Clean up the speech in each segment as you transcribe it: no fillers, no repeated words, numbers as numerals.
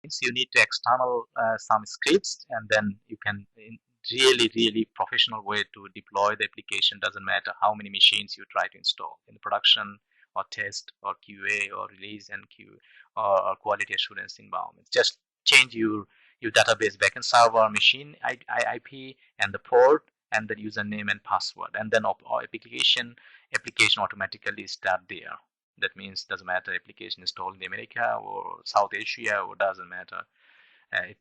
means you need to external some scripts, and then you can in really professional way to deploy the application. Doesn't matter how many machines you try to install in the production or test or QA or release and or quality assurance environments. Just change your database backend server machine IP and the port and the username and password, and then application automatically start there. That means doesn't matter application installed in America or South Asia, or doesn't matter.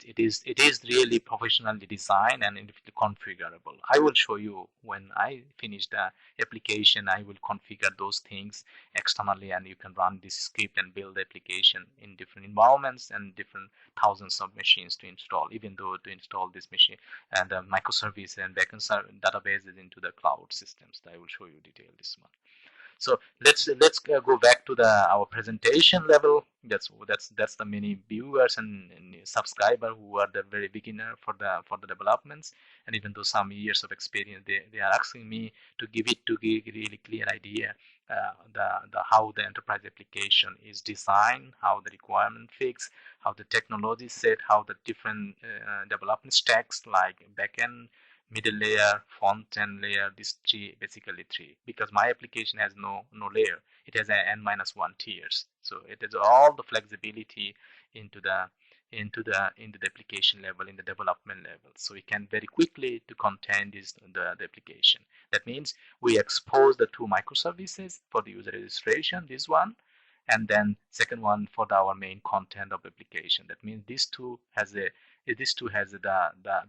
It is really professionally designed and configurable. I will show you when I finish the application. I will configure those things externally, and you can run this script and build the application in different environments and different thousands of machines to install. Even though to install this machine and the microservice and backend databases into the cloud systems, I will show you detail this one. So let's go back to our presentation level. That's the many viewers and subscriber who are the very beginner for the developments, and even though some years of experience, they are asking me to give really clear idea the how the enterprise application is designed, how the requirement fix, how the technology set, how the different development stacks like backend, middle layer, front end layer, these basically three, because my application has no layer. It has an n-1 tiers, so it has all the flexibility into the application level, in the development level, so we can very quickly to contain the application. That means we expose the two microservices for the user registration, this one, and then second one for our main content of application. That means these two has the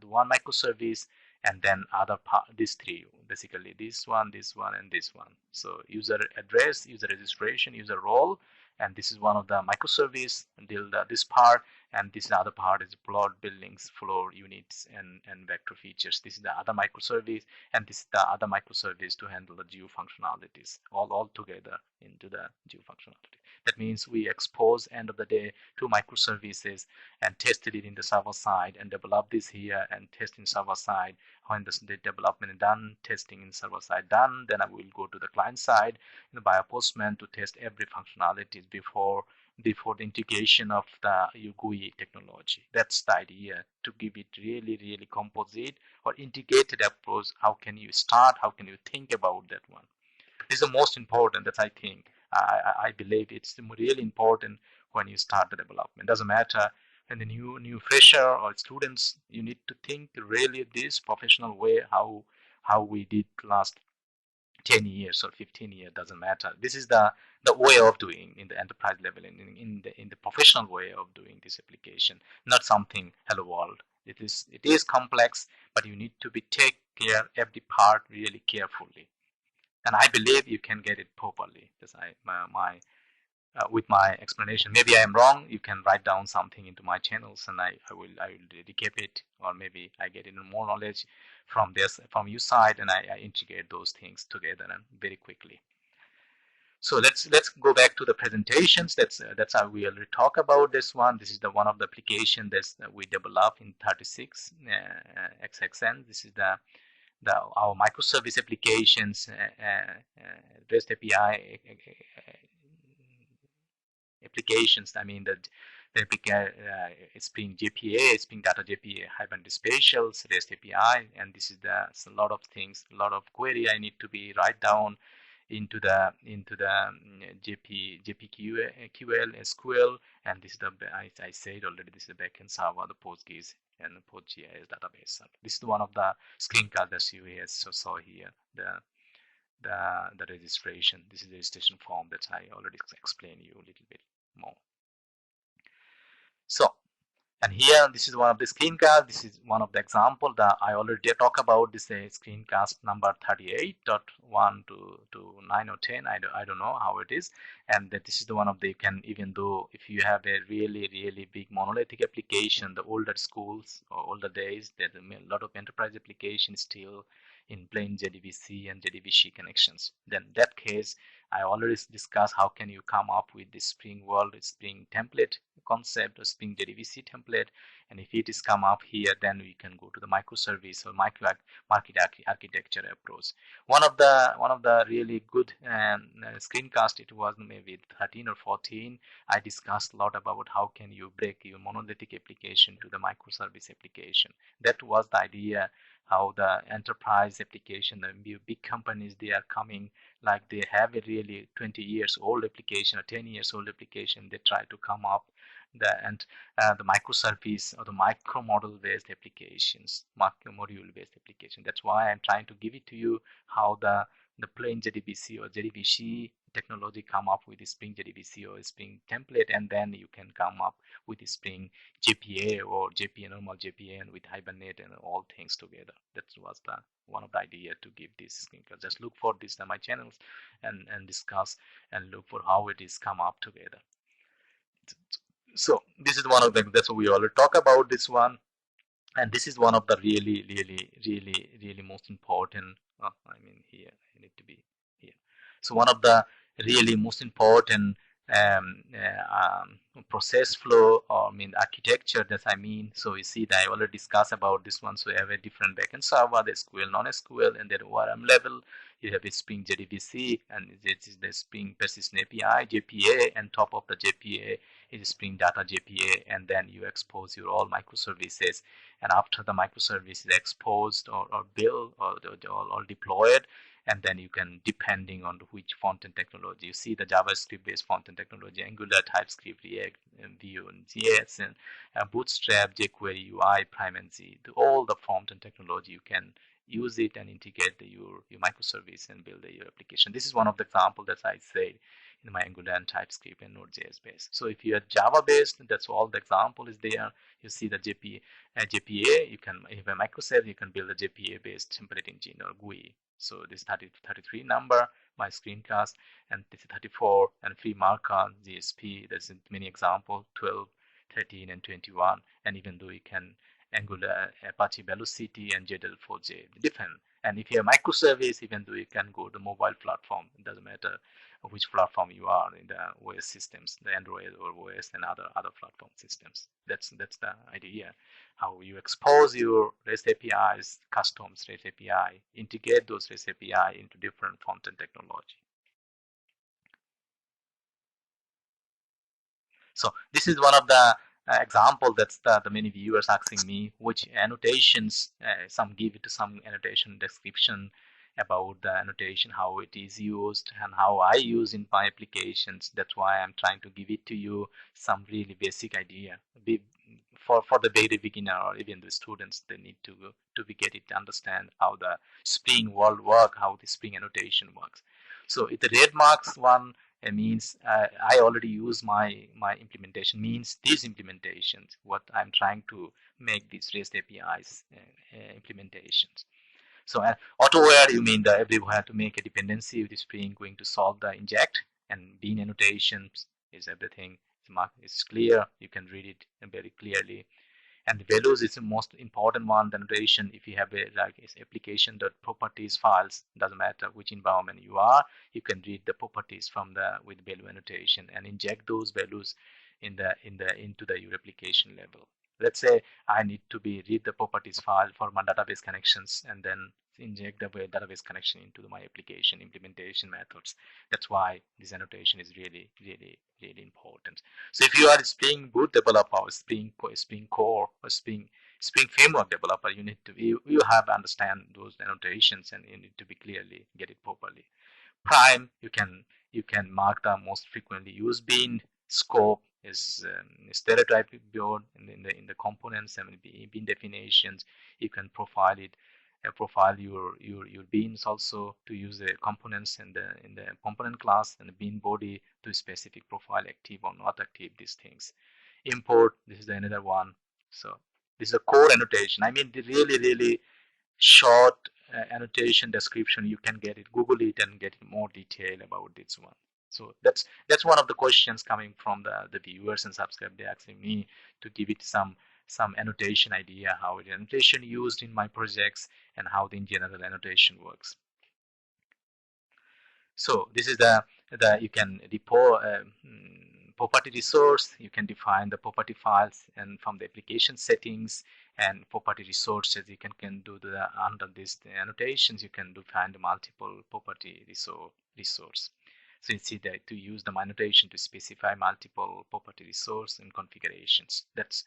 one microservice, and then other part, these three, basically this one, and this one. So user address, user registration, user role, and this is one of the microservice until this part, and this other part is plot, buildings, floor, units, and vector features. This is the other microservice, and this is the other microservice to handle the GUI functionalities all together into the GUI functionality. That means we expose end of the day two microservices and tested it in the server side, and develop this here and test in server side. When the development is done, testing in server side done, then I will go to the client side via Postman to test every functionality before the integration of the GUI technology. That's the idea, to give it really composite or integrated approach. How can you start? How can you think about that one? This is the most important that I think. I believe it's really important when you start the development. Doesn't matter and the new fresher or students, you need to think really this professional way, how we did last 10 years or 15 years, doesn't matter. This is the way of doing in the enterprise level, in the professional way of doing this application, not something hello world. It is complex, but you need to take care every part really carefully, and I believe you can get it properly. That's with my explanation. Maybe I am wrong. You can write down something into my channels, and I will recap it, or maybe I get even more knowledge from your side, and I integrate those things together and very quickly. So let's go back to the presentations. That's how we already talk about this one. This is the one of the application that we developed in 36 XXN. This is our microservice applications, REST API applications. I mean that Spring JPA, Spring Data JPA, Hibernate Spatial, REST API, and this is a lot of things, a lot of query I need to be write down into the JPQL SQL, and this is I said already, this is the backend server, the PostGIS and the PostGIS database. This is one of the screencasts that you saw here. The registration. This is the registration form that I already explained you a little bit more. So, and here this is one of the screencasts. This is one of the example that I already talk about. This is screencast number 38.1 to 9 or 10. I don't know how it is. And that this is the one of the, you can, even though if you have a really big monolithic application, the older schools or older days, there's a lot of enterprise applications still in plain JDBC and JDBC connections. Then in that case, I already discussed how can you come up with this Spring World Spring template concept or Spring JDBC template. And if it is come up here, then we can go to the microservice or market architecture approach. One of the really good screencast, it was maybe 13 or 14. I discussed a lot about how can you break your monolithic application to the microservice application. That was the idea, how the enterprise application, the big companies, they are coming like they have a really 20 years old application or 10 years old application. They try to come up the microservice or the micro model based applications, micro module based application. That's why I'm trying to give it to you how the plain JDBC or JDBC technology come up with the Spring JDBC or Spring template, and then you can come up with the Spring JPA or JPA, normal JPA, and with Hibernate and all things together. That was the one of the idea to give this screencast. Just look for this on my channels and discuss and look for how it is come up together. So this is one of them. That's what we already talk about this one, and this is one of the really most important. I mean here I need to be here. So one of the really most important process flow, or I mean architecture that I mean. So you see that I already discussed about this one. So you have a different backend server, the SQL, non-SQL, and then ORM level. You have a Spring JDBC, and this is the Spring Persistent API, JPA, and top of the JPA is Spring Data JPA, and then you expose your all microservices. And after the microservice is exposed or built or deployed, and then you can, depending on which front-end technology, you see the JavaScript-based front-end technology, Angular, TypeScript, React, and Vue, and JS, and Bootstrap, jQuery, UI, PrimeNg, all the front-end technology, you can use it and integrate your microservice and build your application. This is one of the examples that I said in my Angular and TypeScript and Node.js based. So if you are Java based, that's all the example is there. You see the JPA, you can, if a microservice, you can build a JPA based template engine or GUI. So this 33 number, my screencast, and this is 34, and free markup, GSP, there's many examples, 12, 13, and 21, and even though you can Angular, Apache Velocity, and JDL4J, different. And if you have microservice, even though you can go to mobile platform, it doesn't matter which platform you are in the OS systems, the Android or OS and other platform systems. That's the idea, how you expose your REST APIs, customs REST API, integrate those REST API into different front-end technology. So this is one of the example that's the many viewers asking me which annotations, some give it some annotation description about the annotation, how it is used and how I use in my applications. That's why I'm trying to give it to you some really basic idea. For the very beginner or even the students, they need to get it to understand how the Spring world work, how the Spring annotation works. So if the red marks one, it means I already use my implementation, means these implementations, what I'm trying to make these REST APIs implementations. So AutoWare, you mean that everywhere to make a dependency with the Spring going to solve the inject, and bean annotations is everything. It's clear, you can read it very clearly. And the values is the most important one. The annotation, if you have a like application.properties files, doesn't matter which environment you are, you can read the properties from the with value annotation and inject those values into your application level. Let's say I need to read the properties file for my database connections and then inject the database connection into my application implementation methods. That's why this annotation is really important. So if you are a Spring Boot developer, or Spring Core, or Spring Framework developer, you need to you have to understand those annotations and you need to be clearly get it properly. Prime, you can mark the most frequently used bean. Scope is stereotype build in the components and bean definitions. You can profile it, profile your beans also to use the components in the component class and the bean body to specific profile active or not active these things. Import, this is another one. So this is a core annotation. I mean the really short annotation description. You can get it, Google it and get more detail about this one. So that's one of the questions coming from the viewers and subscribers. They asking me to give it some annotation idea, how the annotation used in my projects and how the in general annotation works. So this is the you can property resource, you can define the property files, and from the application settings and property resources, you can do the under this annotations, you can define the multiple property resource. So you see that to use the annotation to specify multiple property resource and configurations. That's